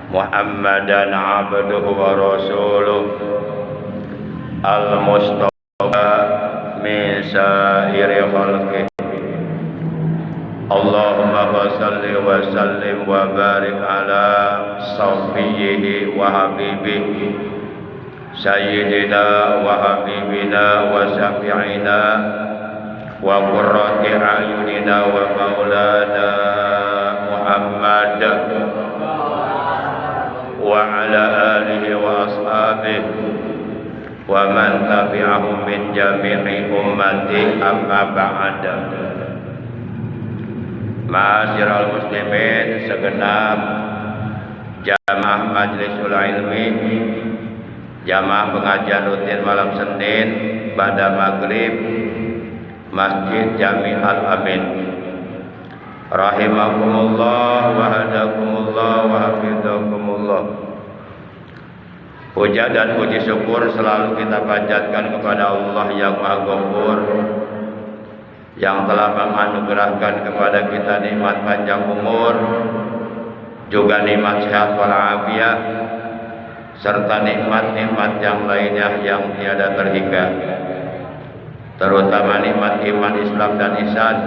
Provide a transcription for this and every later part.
Muhammadan abduhu wa rasuluh al-mustafa min sairi khalqih. Allahumma salli wa sallim wa barik ala safiyyihi wa habibihi sayyidina wa habibina wa syafi'ina wa qurrati a'yunina wa maulana Muhammad wa ala alihi wa ashabihi wa man tabi'ahum min jami'i ummati amma ba'da. Ma'asyiral muslimin, segenap jamaah Majlisul Ilmi, jamaah pengajian rutin malam Senin pada maghrib Masjid Jami Al-Amin, rahimakumullah wa hadakumullah wa hafizakumullah. Puja dan puji syukur selalu kita panjatkan kepada Allah yang Maha Ghafur, yang telah menganugerahkan kepada kita nikmat panjang umur, juga nikmat sehat walafiat, serta nikmat-nikmat yang lainnya yang tiada terhingga, terutama nikmat iman, Islam dan ihsan.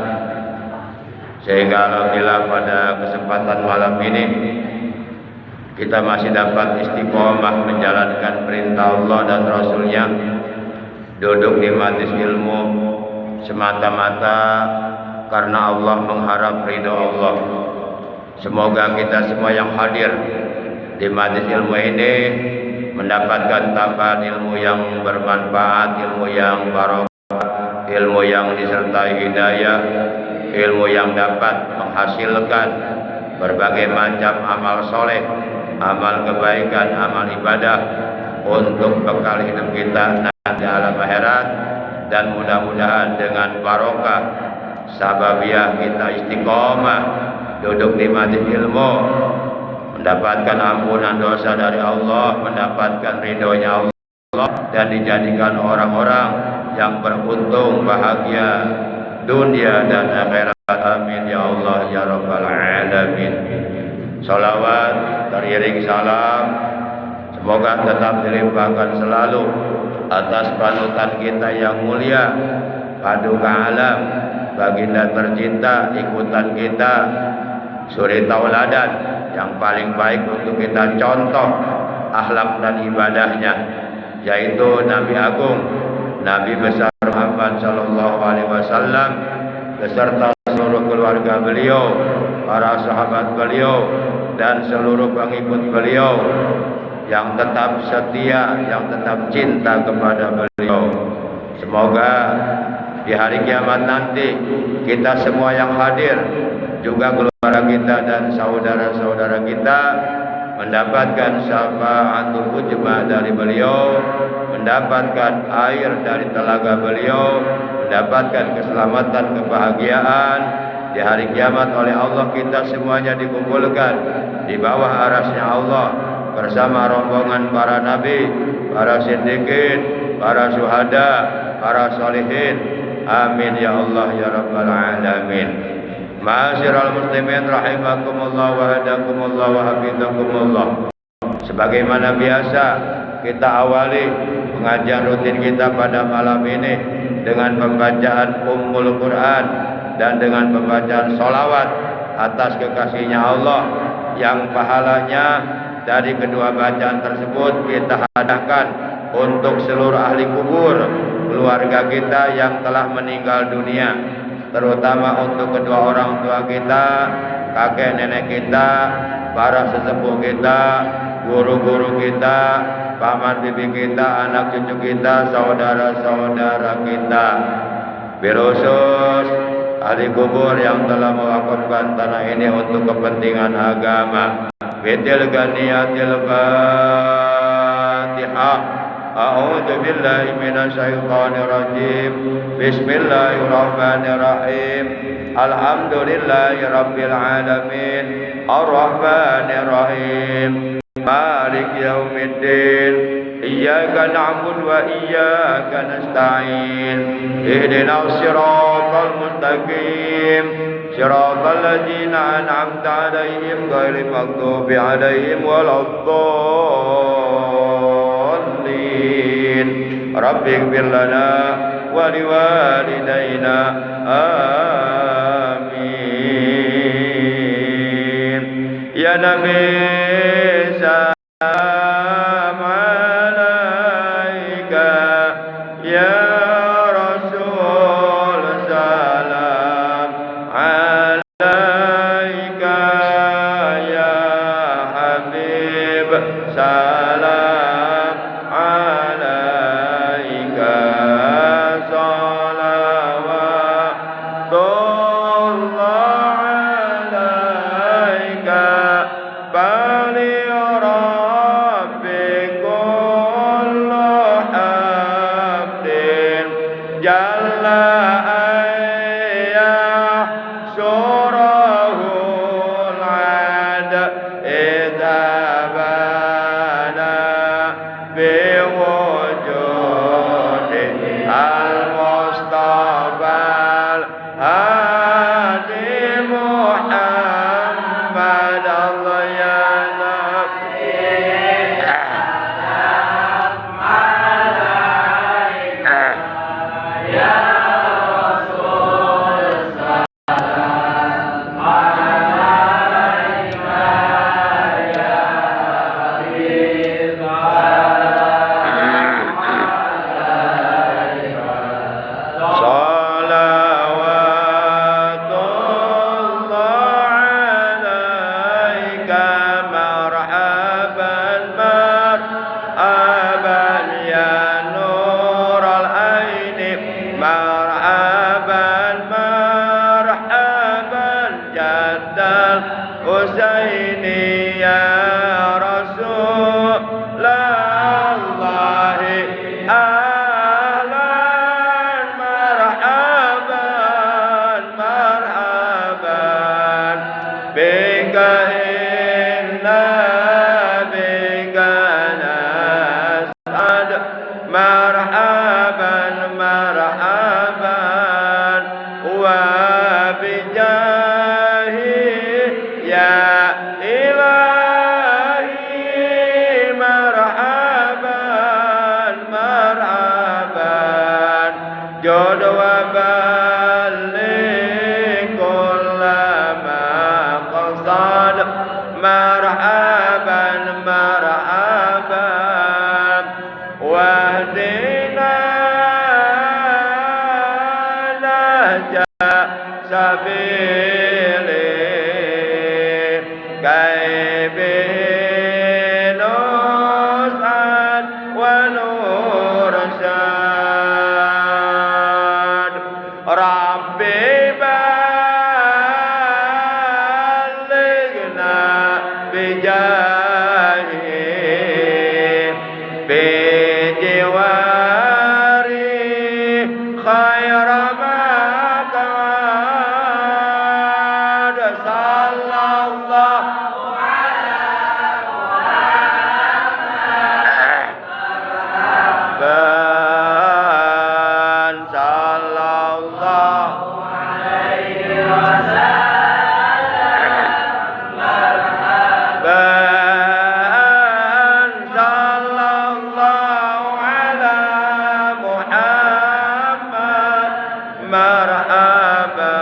Sehingga alhamdulillah pada kesempatan malam ini kita masih dapat istiqomah menjalankan perintah Allah dan Rasulnya, duduk di majelis ilmu semata-mata karena Allah, mengharap ridho Allah. Semoga kita semua yang hadir di majelis ilmu ini mendapatkan tambahan ilmu yang bermanfaat, ilmu yang barokah, ilmu yang disertai hidayah, ilmu yang dapat menghasilkan berbagai macam amal soleh, amal kebaikan, amal ibadah untuk bekal hidup kita nanti alam akhirat. Dan mudah-mudahan dengan barokah sababiyah kita istiqomah duduk di majelis ilmu, mendapatkan ampunan dosa dari Allah, mendapatkan ridhonya Allah, dan dijadikan orang-orang yang beruntung bahagia dunia dan akhirat. Amin ya Allah ya Rabbal alamin. Salawat teriring salam semoga tetap dilimpahkan selalu atas panutan kita yang mulia, paduka alam, baginda tercinta, ikutan kita, suri tauladan yang paling baik untuk kita contoh akhlak dan ibadahnya, yaitu Nabi Agung, Nabi besar Muhammad sallallahu alaihi wasallam beserta seluruh keluarga beliau, para sahabat beliau, dan seluruh pengikut beliau yang tetap setia, yang tetap cinta kepada beliau. Semoga di hari kiamat nanti kita semua yang hadir, juga keluarga kita dan saudara-saudara kita, mendapatkan syafaatul ujma dari beliau, mendapatkan air dari telaga beliau, mendapatkan keselamatan, kebahagiaan. Di hari kiamat oleh Allah kita semuanya dikumpulkan di bawah arasnya Allah bersama rombongan para nabi, para siddiqin, para syuhada, para sholihin. Amin ya Allah ya Rabbal alamin. Ma'asyiral muslimin rahimakumullah wa hadakumullah wa hafizakumullah. Sebagaimana biasa kita awali pengajian rutin kita pada malam ini dengan pembacaan Ummul Quran dan dengan pembacaan sholawat atas kekasihnya Allah, yang pahalanya dari kedua bacaan tersebut kita hadiahkan untuk seluruh ahli kubur, keluarga kita yang telah meninggal dunia, terutama untuk kedua orang tua kita, kakek nenek kita, para sesepuh kita, guru-guru kita, paman bibi kita, anak cucu kita, saudara-saudara kita. Birosus ahli kubur yang telah mewakafkan tanah ini untuk kepentingan agama. Bitil ganiyatil Fatihah. A'udzu billahi minasyaitonir rajim. Bismillahirrahmanirrahim. Alhamdulillahirabbil alamin. Arrahmanir rahim. Malik yaumiddin. Iyyaka na'budu wa iyyaka nasta'in. Ihdinas siratal mustaqim. صراط الذين أنعمت عليهم غير المغضوب عليهم ولا الضالين رب اغفر لنا ولوالدينا آمين يا نبي سلام عليك يا رسول سلام عليك يا حبيب سلام عليك صلوات الله عليك بلغ رب كل حمد جل أن يحشره العد إذا بنى بوجود المصطفى الهادي محمد الله يا نبي صلوات الله عليك مرحبا مرحبا يا نور العين مرحبا مرحبا جد الحسين يا رسول الله أهلا مرحبا مرحبا بك إنا بك نسعد مرحبا مرحبا وبجاه يا إلهي مرحبا مرحبا جود وبلغ كل ما قصد مرحبا مرحبا واهدنا نهج سبيلي كيف نسعد ونرشد ربي بلغنا بجاهه بجواري خير ما كان صلى الله صلى الله صلى الله على محمد مرحبا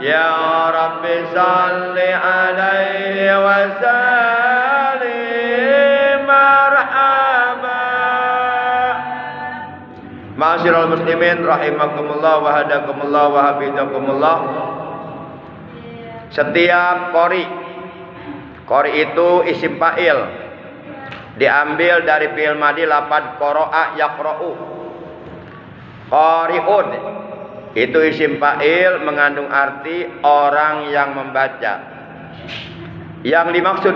يا رب صل عليه وسلم مرحبا. Ma'asyiral muslimin rahimakumullah wa hadakumullah wa hafizakumullah. Setiap qori itu isim fa'il, diambil dari fi'il madhi lafadz qara'a yaqra'u. Qari'un itu isim fa'il mengandung arti orang yang membaca. Yang dimaksud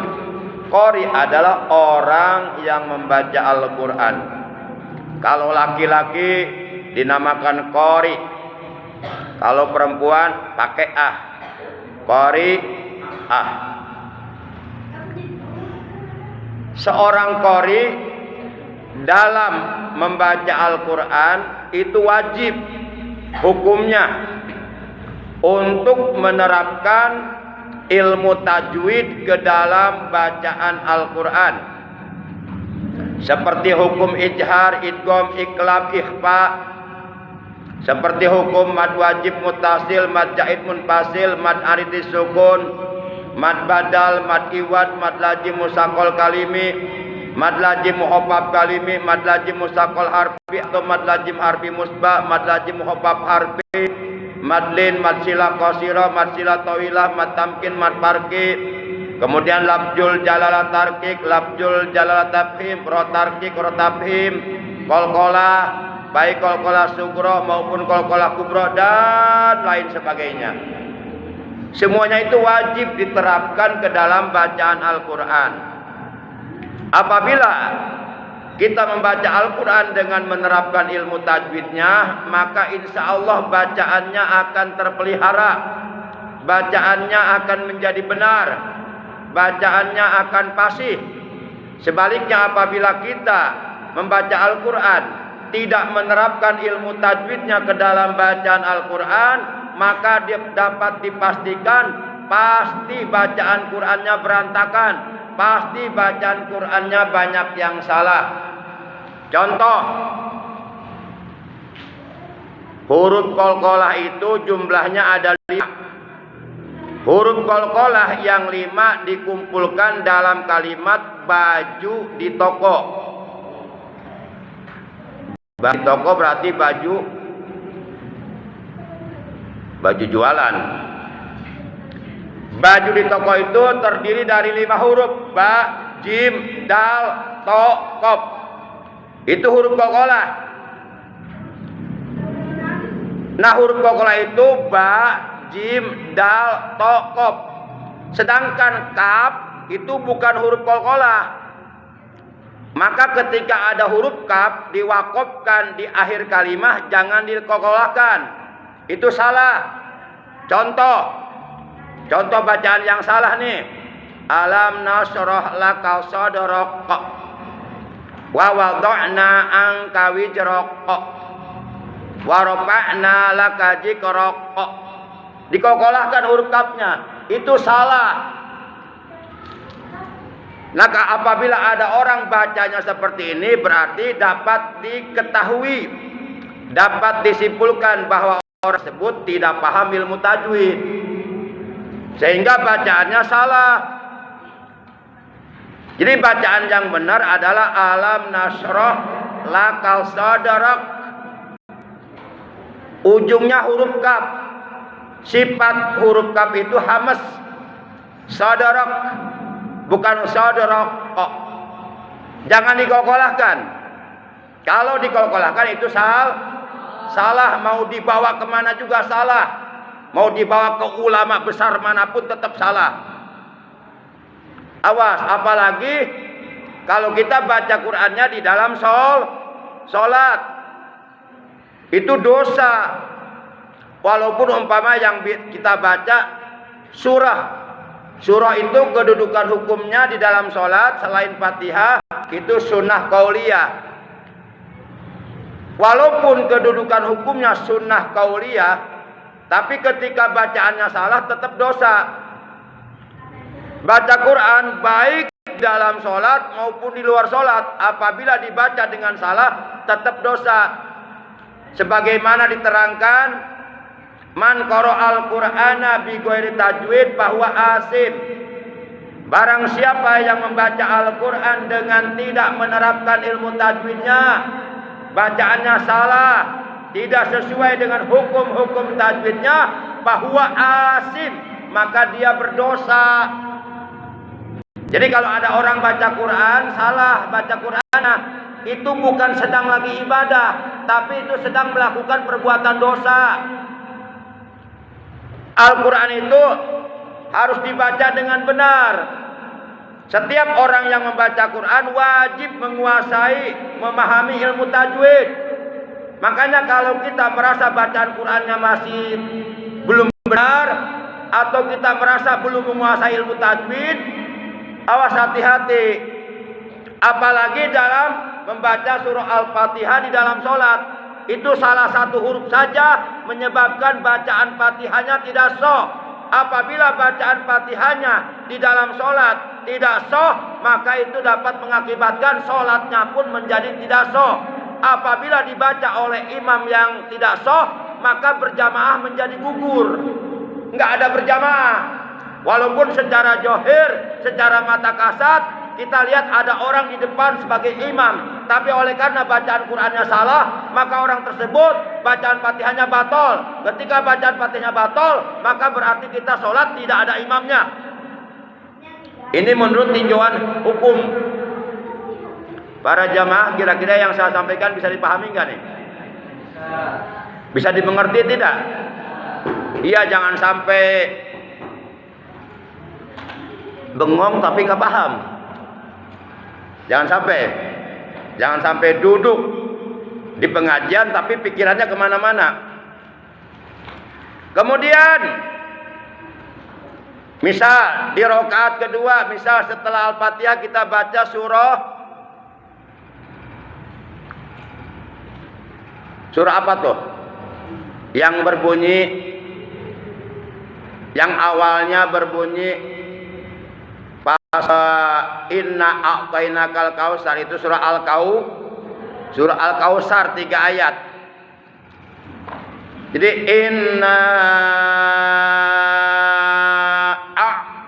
qari adalah orang yang membaca Al-Quran. Kalau laki-laki dinamakan qari, kalau perempuan pakai qari Seorang qari dalam membaca Al-Quran itu wajib hukumnya untuk menerapkan ilmu tajwid ke dalam bacaan Al-Quran, seperti hukum ijhar, idgham, iqlab, ikhfa, seperti hukum mad wajib muttasil, mad jaid munfasil, mad arid sukun, mad badal, mad iwad, mad lazim musaqqal kalimi, mad lazim muhobbab kalimi, mad lazim musaqqal harfi atau mad lazim harfi musba, mad lazim muhobbab harfi, mad lin, mad sila qasira, mad sila tawilah, mad tamkin, mad farqi. Kemudian lafzul jalalah tarkik, lafzul jalalah tafhim, ro tarkik, ro tafhim, qalqalah, baik qalqalah sugro maupun qalqalah kubro dan lain sebagainya. Semuanya itu wajib diterapkan ke dalam bacaan Al-Quran. Apabila kita membaca Al-Quran dengan menerapkan ilmu tajwidnya, maka insya Allah bacaannya akan terpelihara, bacaannya akan menjadi benar, bacaannya akan fasih. Sebaliknya apabila kita membaca Al-Quran tidak menerapkan ilmu tajwidnya ke dalam bacaan Al-Quran, maka dapat dipastikan pasti bacaan Qurannya berantakan, pasti bacaan Qurannya banyak yang salah. Contoh, huruf qalqalah itu jumlahnya ada 5. Huruf qalqalah yang 5 dikumpulkan dalam kalimat baju di toko. Di toko berarti baju jualan. Baju di toko itu terdiri dari 5 huruf, ba, jim, dal, to, qaf. Itu huruf qalqalah. Nah, huruf qalqalah itu ba, jim, dal, to, qaf. Sedangkan kaf itu bukan huruf qalqalah. Maka ketika ada huruf kaf diwakofkan di akhir kalimat, jangan diqalqalahkan. Itu salah. Contoh bacaan yang salah nih. Alam nashrah laka sadrak wa wada'na anka wizrak wa rafa'na laka dzikrak. Diqalqalahkan huruf kafnya. Itu salah. Nah, apabila ada orang bacanya seperti ini, berarti dapat diketahui, dapat disimpulkan bahwa orang tersebut tidak paham ilmu tajwid, sehingga bacaannya salah. Jadi bacaan yang benar adalah alam nashrah lakal sadrak. Ujungnya huruf kaf. Sifat huruf kaf itu hamas. Sadrak, bukan sadrak. Jangan diqalqalahkan. Kalau diqalqalahkan itu salah. Mau dibawa kemana juga salah. Mau dibawa ke ulama besar manapun tetap salah. Awas, apalagi kalau kita baca Qur'annya di dalam sholat. Itu dosa. Walaupun umpama yang kita baca surah. Surah itu kedudukan hukumnya di dalam sholat selain Fatihah itu sunnah qauliyah. Walaupun kedudukan hukumnya sunnah qauliyah, tapi ketika bacaannya salah tetap dosa. Baca Quran baik dalam sholat maupun di luar sholat, apabila dibaca dengan salah tetap dosa. Sebagaimana diterangkan, man qara'al Qur'ana bi ghairi tajwid bahwa asim. Barang siapa yang membaca Al-Quran dengan tidak menerapkan ilmu tajwidnya, bacaannya salah, tidak sesuai dengan hukum-hukum tajwidnya, bahwa asim, maka dia berdosa. Jadi kalau ada orang baca Quran salah, baca Quran itu bukan sedang lagi ibadah, tapi itu sedang melakukan perbuatan dosa. Al-Quran itu harus dibaca dengan benar. Setiap orang yang membaca Quran wajib menguasai, memahami ilmu tajwid. Makanya kalau kita merasa bacaan Qurannya masih belum benar, atau kita merasa belum menguasai ilmu tajwid, awas, hati-hati. Apalagi dalam membaca surah Al-Fatihah di dalam sholat. itu salah satu huruf saja menyebabkan bacaan Fatihahnya tidak sah. Apabila bacaan Fatihahnya di dalam sholat tidak sah, maka itu dapat mengakibatkan sholatnya pun menjadi tidak sah. Apabila dibaca oleh imam yang tidak sah, maka berjamaah menjadi gugur. Enggak ada berjamaah. Walaupun secara johir, secara mata kasat, kita lihat ada orang di depan sebagai imam, tapi oleh karena bacaan Qur'annya salah, maka orang tersebut bacaan Fatihahnya batal. Ketika bacaan Fatihahnya batal, maka berarti kita sholat tidak ada imamnya. Ini menurut tinjauan hukum. Para jamaah, kira-kira yang saya sampaikan bisa dipahami nggak nih? Bisa dimengerti tidak? Iya, jangan sampai bengong tapi nggak paham. Jangan sampai duduk di pengajian tapi pikirannya kemana-mana. Kemudian, misal di rakaat kedua, misal setelah Al-Fatihah kita baca surah apa tuh? Yang berbunyi, yang awalnya berbunyi inna a'tainakal kausar, itu surah Al-Kausar 3 ayat. Jadi inna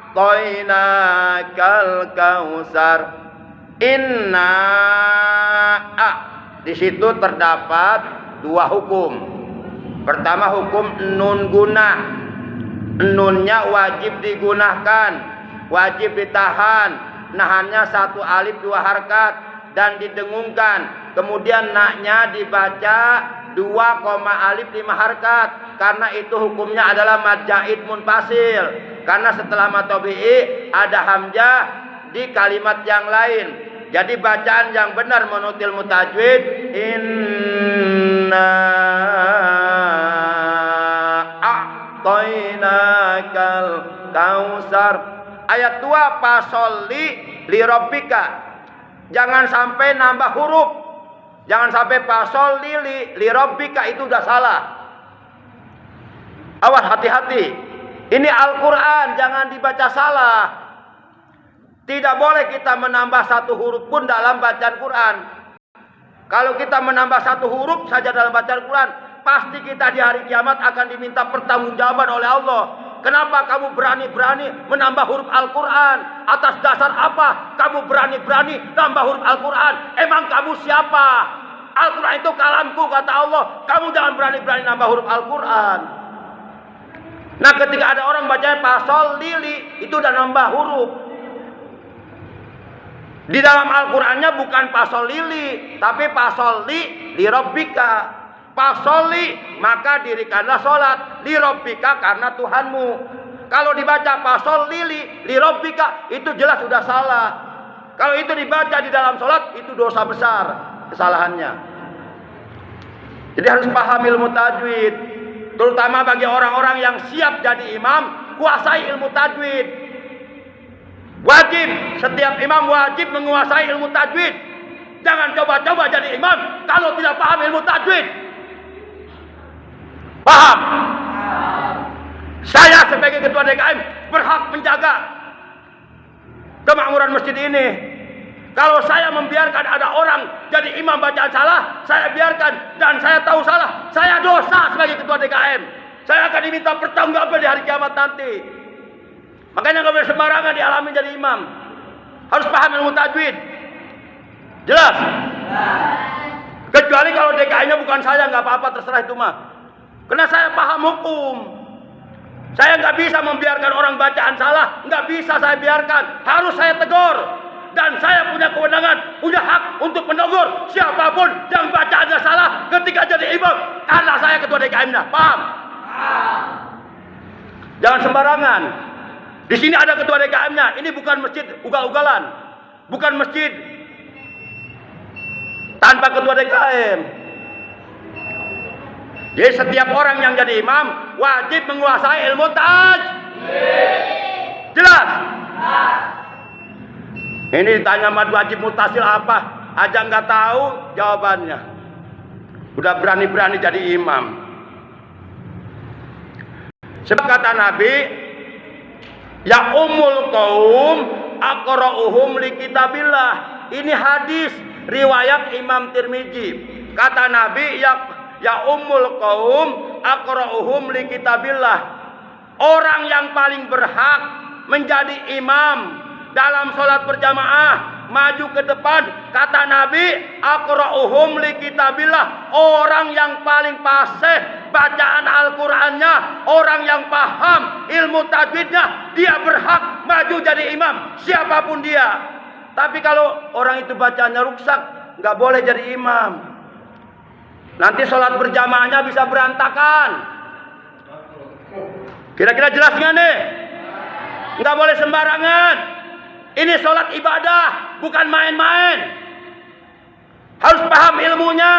a'tainakal kausar, inna di situ terdapat 2 hukum. Pertama, hukum nun gunah. Nunnya wajib digunakan, wajib ditahan, nahannya 1 alif 2 harkat dan didengungkan. Kemudian naknya dibaca 2, alif 5 harkat, karena itu hukumnya adalah mad jaid munfasil. Karena setelah mad tabi'i ada hamzah di kalimat yang lain. Jadi bacaan yang benar menurut ilmu tajwid, inna a'tainakal kausar. Ayat 2, fasolli li rabbika. Jangan sampai nambah huruf. Jangan sampai fasolli li rabbika, itu udah salah. Awas, hati-hati. Ini Al-Quran, jangan dibaca salah. Tidak boleh kita menambah 1 huruf pun dalam bacaan Quran. Kalau kita menambah 1 huruf saja dalam bacaan Quran, pasti kita di hari kiamat akan diminta pertanggungjawaban oleh Allah. Kenapa kamu berani-berani menambah huruf Al-Quran? Atas dasar apa kamu berani-berani nambah huruf Al-Quran? Emang kamu siapa? Al-Quran itu kalamku, kata Allah. Kamu jangan berani-berani nambah huruf Al-Quran. Nah, ketika ada orang bacanya pasol lili, itu udah nambah huruf. Di dalam Al-Qurannya bukan pasol lili, tapi pasol li rabbika. Pasoli, maka dirikanlah sholat. Li rabbika, karena Tuhanmu. Kalau dibaca pasol li rabbika, itu jelas sudah salah. Kalau itu dibaca di dalam sholat, itu dosa besar kesalahannya. Jadi harus paham ilmu tajwid. Terutama bagi orang-orang yang siap jadi imam, kuasai ilmu tajwid. Wajib, setiap imam wajib menguasai ilmu tajwid. Jangan coba-coba jadi imam kalau tidak paham ilmu tajwid. Paham? Saya sebagai ketua DKM berhak menjaga kemakmuran masjid ini. Kalau saya membiarkan ada orang jadi imam bacaan salah, saya biarkan dan saya tahu salah, saya dosa sebagai ketua DKM. Saya akan diminta pertanggungjawaban di hari kiamat nanti. Makanya nggak boleh sembarangan dialami jadi imam. Harus paham ilmu tajwid. Jelas? Kecuali kalau DKI-nya bukan saya, nggak apa-apa, terserah itu mah. Karena saya paham hukum. Saya nggak bisa membiarkan orang bacaan salah, nggak bisa saya biarkan. Harus saya tegur. Dan saya punya kewenangan, punya hak untuk menegur siapapun yang bacaannya salah ketika jadi imam. Karena saya ketua DKM-nya, paham? Jangan sembarangan. Di sini ada ketua DKM-nya. Ini bukan masjid ugal-ugalan, bukan masjid tanpa ketua DKM. Jadi setiap orang yang jadi imam wajib menguasai ilmu tajwid. Jelas? Ini ditanya mad wajib mutasil apa? Aja nggak tahu jawabannya. Udah berani-berani jadi imam. Sebab kata Nabi, ya ummul qaum aqra'uhum li kitabillah. Ini hadis riwayat Imam Tirmizi. Kata Nabi, ya ummul qaum aqra'uhum li kitabillah. Orang yang paling berhak menjadi imam dalam sholat berjamaah, maju ke depan, kata Nabi, aqra'uhum li kitabillah. Orang yang paling fasih bacaan Al-Qur'annya, orang yang paham ilmu tajwidnya, dia berhak maju jadi imam, siapapun dia. Tapi kalau orang itu bacanya rusak, nggak boleh jadi imam. Nanti sholat berjamaahnya bisa berantakan. Kira-kira jelas nggak nih? Nggak boleh sembarangan. Ini sholat ibadah, bukan main-main. Harus paham ilmunya.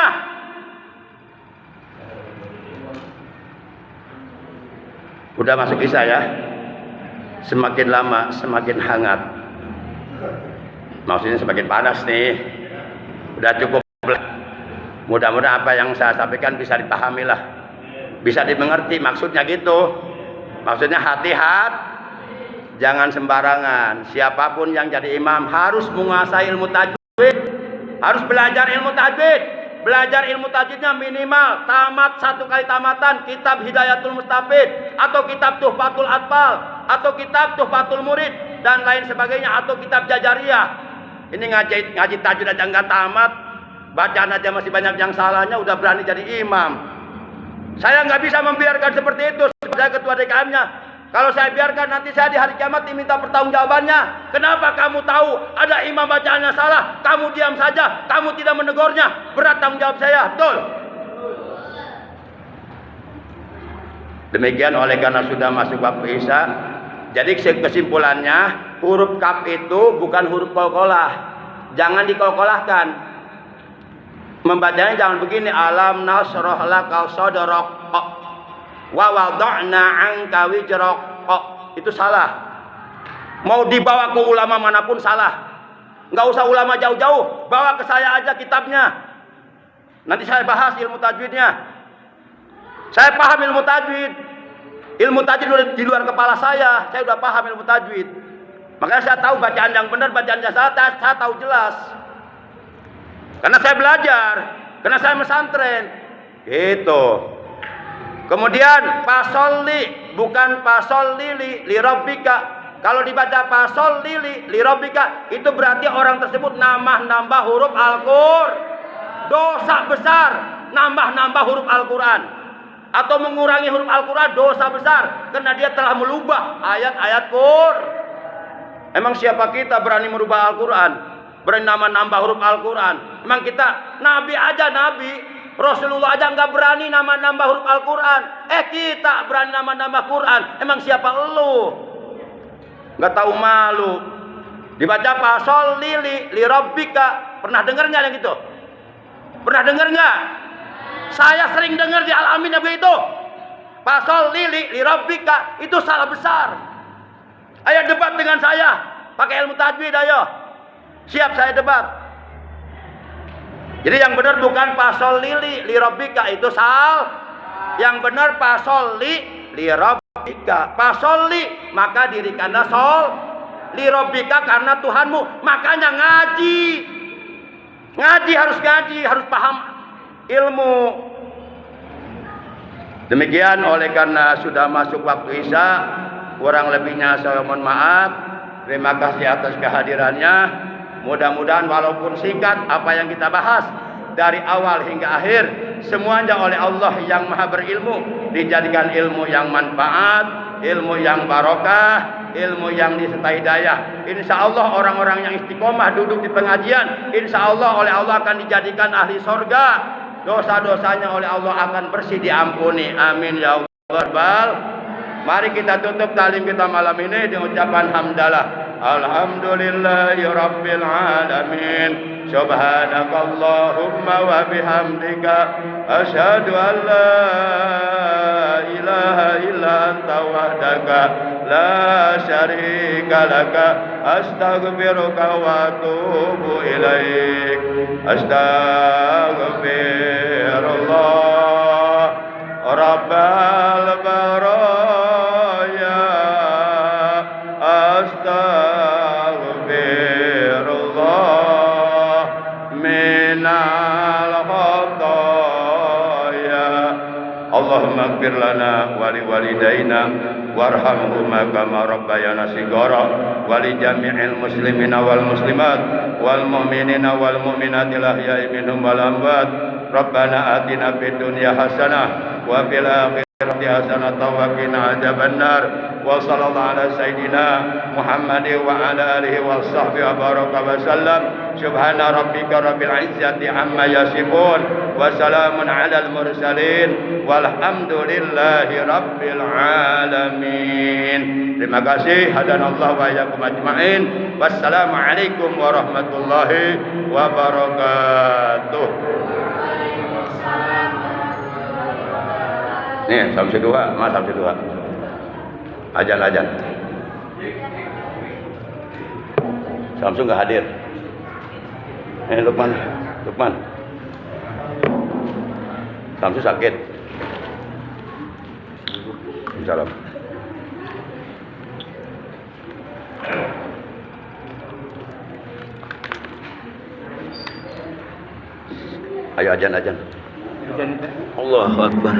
Udah masuk isya ya. Semakin lama semakin hangat. Maksudnya semakin panas nih. Udah cukup. Mudah-mudahan apa yang saya sampaikan bisa dipahami lah. Bisa dimengerti, maksudnya gitu. Maksudnya hati-hati. Jangan sembarangan. Siapapun yang jadi imam harus menguasai ilmu tajwid. Harus belajar ilmu tajwid. Belajar ilmu tajwidnya minimal tamat 1 kali tamatan kitab Hidayatul Mustafid, atau kitab Tuhfatul Atfal, atau kitab Tuhfatul Murid, dan lain sebagainya, atau kitab Jajariyah. Ini ngaji tajwid aja nggak tamat, bacaan aja masih banyak yang salahnya, udah berani jadi imam. Saya nggak bisa membiarkan seperti itu. Saya ketua DKM-nya. Kalau saya biarkan, nanti saya di hari kiamat diminta pertanggungjawabannya. Kenapa kamu tahu ada imam bacaannya salah, kamu diam saja, kamu tidak menegurnya? Berat tanggung jawab saya, betul? Demikian, oleh karena sudah masuk waktu isya, jadi kesimpulannya, huruf kaf itu bukan huruf qalqalah. Jangan dikolkolahkan. Membacanya jangan begini, alam nasrah laka sadrak wa wada'na 'anka wizrak. Itu salah. Mau dibawa ke ulama manapun salah. Nggak usah ulama jauh-jauh, bawa ke saya aja kitabnya. Nanti saya bahas ilmu tajwidnya. Saya paham ilmu tajwid. Ilmu tajwid di luar kepala saya udah paham ilmu tajwid. Makanya saya tahu bacaan yang benar, bacaan yang salah, saya tahu jelas. Karena saya belajar, karena saya mesantren. Gitu. Kemudian pasolli bukan pasolli li rabbika. Kalau dibaca pasolli li rabbika, itu berarti orang tersebut nambah huruf Al-Qur'an. Dosa besar nambah huruf Al-Qur'an. Atau mengurangi huruf Al-Qur'an, dosa besar, karena dia telah melubah ayat-ayat Qur'an. Emang siapa kita berani merubah Al-Qur'an? Berani nambah huruf Al-Qur'an? Emang kita nabi aja, nabi Rasulullah aja nggak berani nambah huruf Al-Qur'an. Kita berani nambah Qur'an. Emang siapa elu? Nggak tahu malu. Dibaca pasolli li rabbika. Pernah dengar nggak yang itu? Pernah dengar nggak? Saya sering dengar di Al-Amin begitu. Pasolli li rabbika, itu salah besar. Ayo debat dengan saya. Pakai ilmu tajwid, ayo. Siap saya debat. Jadi yang benar bukan pasolli li rabbika, itu salah. Yang benar pasolli li rabbika. Pasolli maka dirikanlah sol, li rabbika karena Tuhanmu. Makanya ngaji. Ngaji, harus paham ilmu. Demikian, oleh karena sudah masuk waktu isya, kurang lebihnya saya mohon maaf. Terima kasih atas kehadirannya. Mudah-mudahan walaupun singkat apa yang kita bahas dari awal hingga akhir, semuanya oleh Allah yang maha berilmu dijadikan ilmu yang manfaat, ilmu yang barokah, ilmu yang disertai hidayah. Insya Allah orang-orang yang istiqomah duduk di pengajian, insya Allah oleh Allah akan dijadikan ahli sorga. Dosa-dosanya oleh Allah akan bersih, diampuni. Amin ya Allah. Mari kita tutup talim kita malam ini dengan ucapan hamdalah. Alhamdulillahi rabbil alamin. Subhanakallahumma wa bihamdika asyhadu an la ilaha illa anta wahdaka la syarika laka astaghfiruka wa atubu ilaik. Astaghfirullah rabbal baraya astaghfirullah minal khataya. Allahumma ighfir lana wa li walidayna warhamhuma kama rabbayana shighara wa li jami'il muslimina wal muslimat wal mu'minina wal mu'minati ahya'i minhum wal amwat. Rabbana atina fid dunya hasanah wa fil akhirati hasanah wa qina adzabannar. Wa sallallahu ala sayidina Muhammad wa ala alihi wa sahbihi wa baraka wa sallam. Subhana rabbika rabbil izzati amma yasifun wa salamun alal mursalin walhamdulillahi rabbil alamin. Terima kasih. Hadanallahu wa iyyakum ajmain. Wassalamualaikum warahmatullahi wabarakatuh. Nih, Samsu dua, Mas Samsu dua. Ajan. Samsu nggak hadir. Lukman. Samsu sakit. Salam. Ayo ajan. Allahu Akbar.